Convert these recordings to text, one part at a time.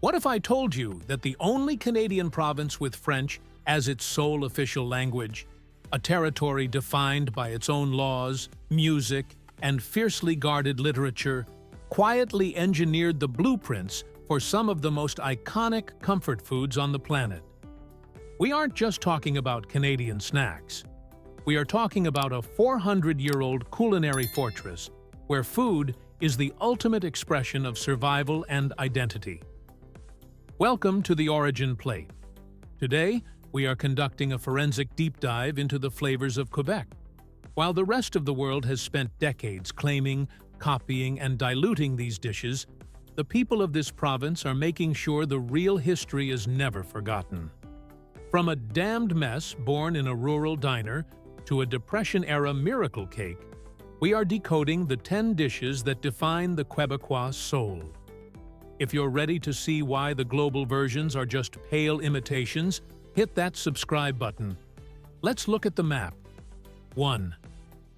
What if I told you that the only Canadian province with French as its sole official language, a territory defined by its own laws, music, and fiercely guarded literature, quietly engineered the blueprints for some of the most iconic comfort foods on the planet? We aren't just talking about Canadian snacks. We are talking about a 400-year-old culinary fortress where food is the ultimate expression of survival and identity. Welcome to the Origin Plate. Today, we are conducting a forensic deep dive into the flavors of Quebec. While the rest of the world has spent decades claiming, copying, and diluting these dishes, the people of this province are making sure the real history is never forgotten. From a damned mess born in a rural diner to a Depression-era miracle cake, we are decoding the 10 dishes that define the Quebecois soul. If you're ready to see why the global versions are just pale imitations, hit that subscribe button. Let's look at the map. 1.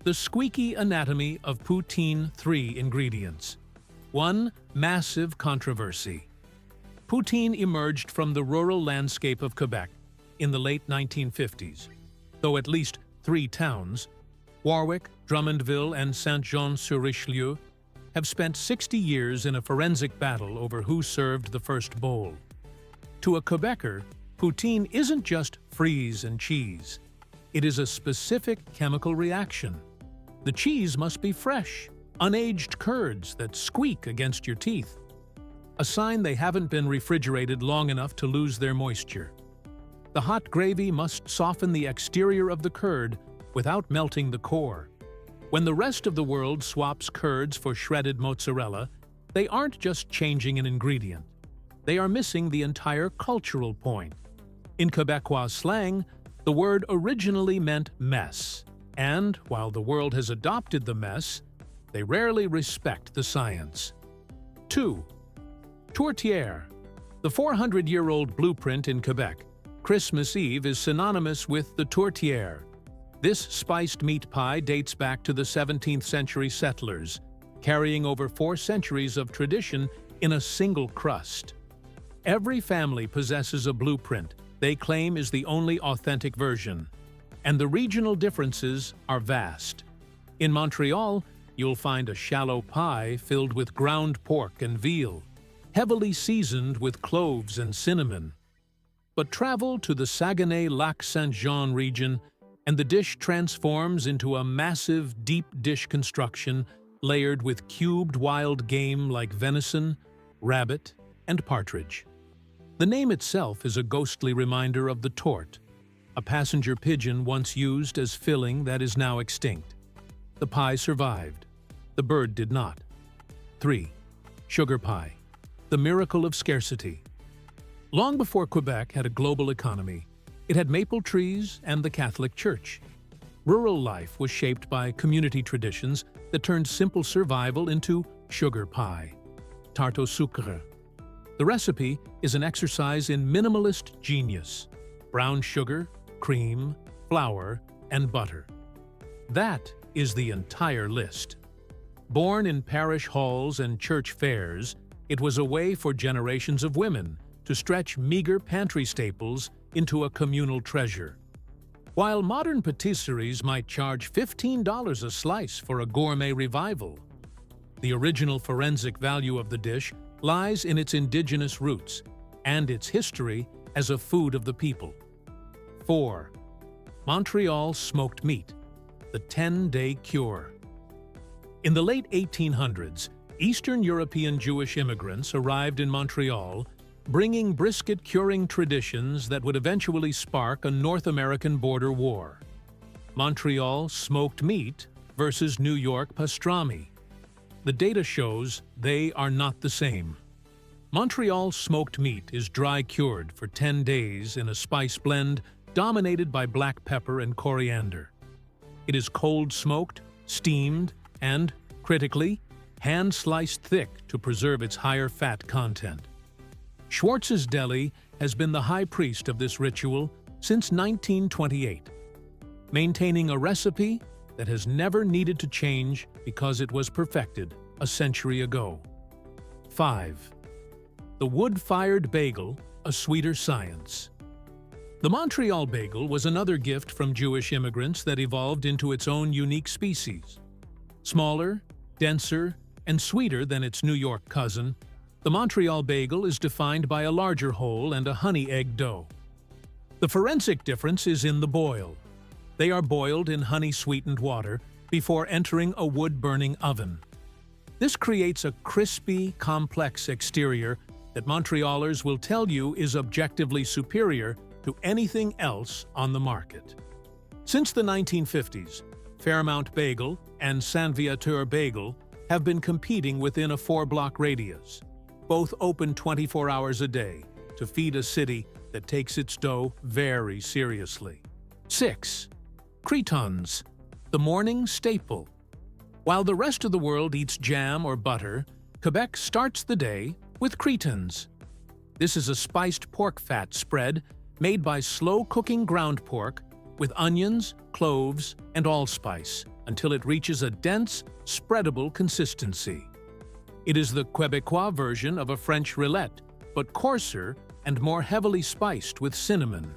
The squeaky anatomy of poutine. 3 ingredients. 1. Massive controversy. Poutine emerged from the rural landscape of Quebec in the late 1950s, though at least 3 towns, Warwick, Drummondville, and Saint-Jean-sur-Richelieu, have spent 60 years in a forensic battle over who served the first bowl. To a Quebecer, poutine isn't just freeze and cheese. It is a specific chemical reaction. The cheese must be fresh, unaged curds that squeak against your teeth, a sign they haven't been refrigerated long enough to lose their moisture. The hot gravy must soften the exterior of the curd without melting the core. When the rest of the world swaps curds for shredded mozzarella, they aren't just changing an ingredient. They are missing the entire cultural point. In Quebecois slang, the word originally meant mess, and while the world has adopted the mess, they rarely respect the science. 2. Tourtière. The 400-year-old blueprint in Quebec, Christmas Eve is synonymous with the tourtière. This spiced meat pie dates back to the 17th century settlers, carrying over 4 centuries of tradition in a single crust. Every family possesses a blueprint they claim is the only authentic version, and the regional differences are vast. In Montreal, you'll find a shallow pie filled with ground pork and veal, heavily seasoned with cloves and cinnamon. But travel to the Saguenay-Lac-Saint-Jean region, and the dish transforms into a massive, deep dish construction layered with cubed wild game like venison, rabbit, and partridge. The name itself is a ghostly reminder of the tourte, a passenger pigeon once used as filling that is now extinct. The pie survived. The bird did not. 3. Sugar pie. The miracle of scarcity. Long before Quebec had a global economy, it had maple trees and the Catholic Church. Rural life was shaped by community traditions that turned simple survival into sugar pie, tarte au sucre. The recipe is an exercise in minimalist genius: brown sugar, cream, flour, and butter. That is the entire list. Born in parish halls and church fairs, it was a way for generations of women to stretch meager pantry staples into a communal treasure. While modern patisseries might charge $15 a slice for a gourmet revival, the original forensic value of the dish lies in its indigenous roots and its history as a food of the people. 4. Montreal smoked meat, the 10-day cure. In the late 1800s, Eastern European Jewish immigrants arrived in Montreal, bringing brisket-curing traditions that would eventually spark a North American border war. Montreal smoked meat versus New York pastrami. The data shows they are not the same. Montreal smoked meat is dry-cured for 10 days in a spice blend dominated by black pepper and coriander. It is cold-smoked, steamed, and, critically, hand-sliced thick to preserve its higher fat content. Schwartz's Deli has been the high priest of this ritual since 1928, maintaining a recipe that has never needed to change because it was perfected a century ago. 5. The wood-fired bagel, a sweeter science. The Montreal bagel was another gift from Jewish immigrants that evolved into its own unique species. Smaller, denser, and sweeter than its New York cousin, the Montreal bagel is defined by a larger hole and a honey egg dough. The forensic difference is in the boil. They are boiled in honey-sweetened water before entering a wood-burning oven. This creates a crispy, complex exterior that Montrealers will tell you is objectively superior to anything else on the market. Since the 1950s, Fairmount Bagel and Saint Viateur Bagel have been competing within a 4-block radius, both open 24 hours a day to feed a city that takes its dough very seriously. 6. Croutons, the morning staple. While the rest of the world eats jam or butter, Quebec starts the day with croutons. This is a spiced pork fat spread made by slow-cooking ground pork with onions, cloves, and allspice until it reaches a dense, spreadable consistency. It is the Quebecois version of a French rillette, but coarser and more heavily spiced with cinnamon.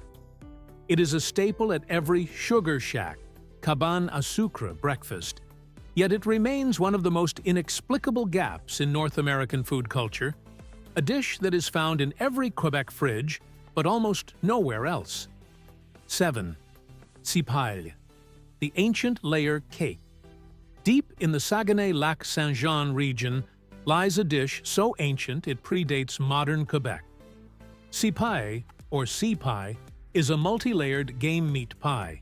It is a staple at every sugar shack, cabane à sucre breakfast, yet it remains one of the most inexplicable gaps in North American food culture, a dish that is found in every Quebec fridge, but almost nowhere else. 7. Cipaille, the ancient layer cake. Deep in the Saguenay-Lac-Saint-Jean region lies a dish so ancient it predates modern Quebec. Cipaille, or sea pie, is a multi-layered game meat pie.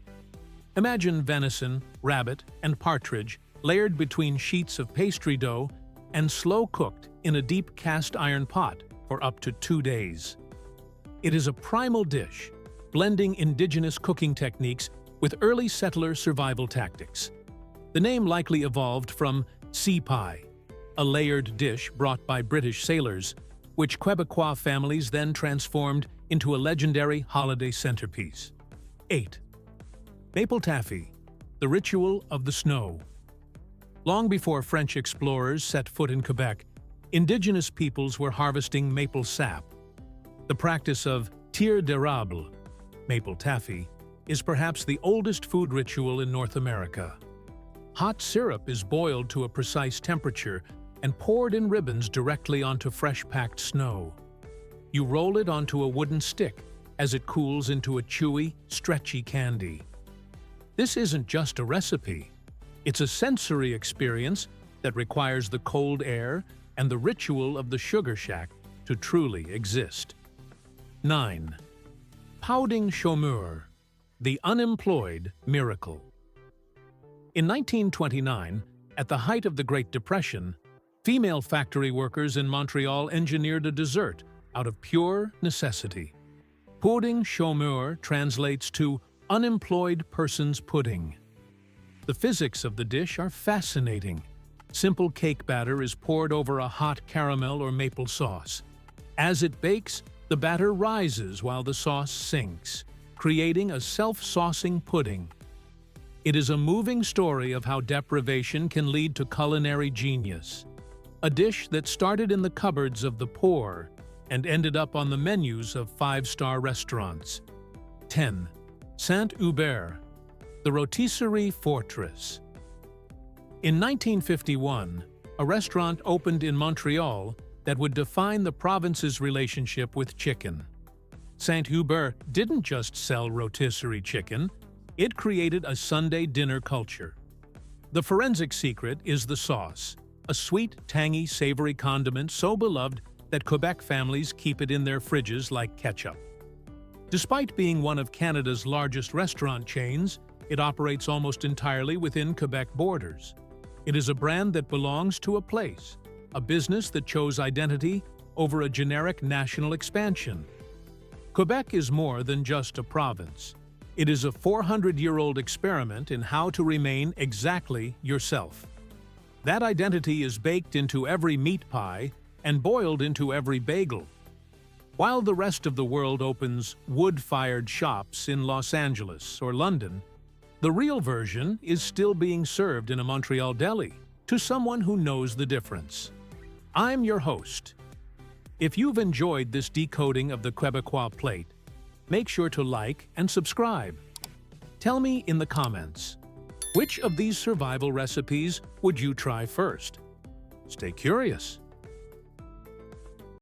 Imagine venison, rabbit, and partridge layered between sheets of pastry dough and slow-cooked in a deep cast-iron pot for up to 2 days. It is a primal dish, blending indigenous cooking techniques with early settler survival tactics. The name likely evolved from sea pie, a layered dish brought by British sailors, which Quebecois families then transformed into a legendary holiday centerpiece. 8. Maple taffy, the ritual of the snow. Long before French explorers set foot in Quebec, indigenous peoples were harvesting maple sap. The practice of tir d'érable, maple taffy, is perhaps the oldest food ritual in North America. Hot syrup is boiled to a precise temperature and poured in ribbons directly onto fresh-packed snow. You roll it onto a wooden stick as it cools into a chewy, stretchy candy. This isn't just a recipe. It's a sensory experience that requires the cold air and the ritual of the sugar shack to truly exist. 9. Poutine chômeur, the unemployed miracle. In 1929, at the height of the Great Depression, female factory workers in Montreal engineered a dessert out of pure necessity. Poutine chômeur translates to unemployed person's pudding. The physics of the dish are fascinating. Simple cake batter is poured over a hot caramel or maple sauce. As it bakes, the batter rises while the sauce sinks, creating a self-saucing pudding. It is a moving story of how deprivation can lead to culinary genius. A dish that started in the cupboards of the poor and ended up on the menus of 5-star restaurants. 10. Saint-Hubert, the rotisserie fortress. In 1951, a restaurant opened in Montreal that would define the province's relationship with chicken. Saint-Hubert didn't just sell rotisserie chicken, it created a Sunday dinner culture. The forensic secret is the sauce, a sweet, tangy, savory condiment so beloved that Quebec families keep it in their fridges like ketchup. Despite being one of Canada's largest restaurant chains, it operates almost entirely within Quebec borders. It is a brand that belongs to a place, a business that chose identity over a generic national expansion. Quebec is more than just a province. It is a 400-year-old experiment in how to remain exactly yourself. That identity is baked into every meat pie and boiled into every bagel. While the rest of the world opens wood-fired shops in Los Angeles or London, the real version is still being served in a Montreal deli to someone who knows the difference. I'm your host, If you've enjoyed this decoding of the Quebecois plate, make sure to like and subscribe. Tell me in the comments, which of these survival recipes would you try first? Stay curious.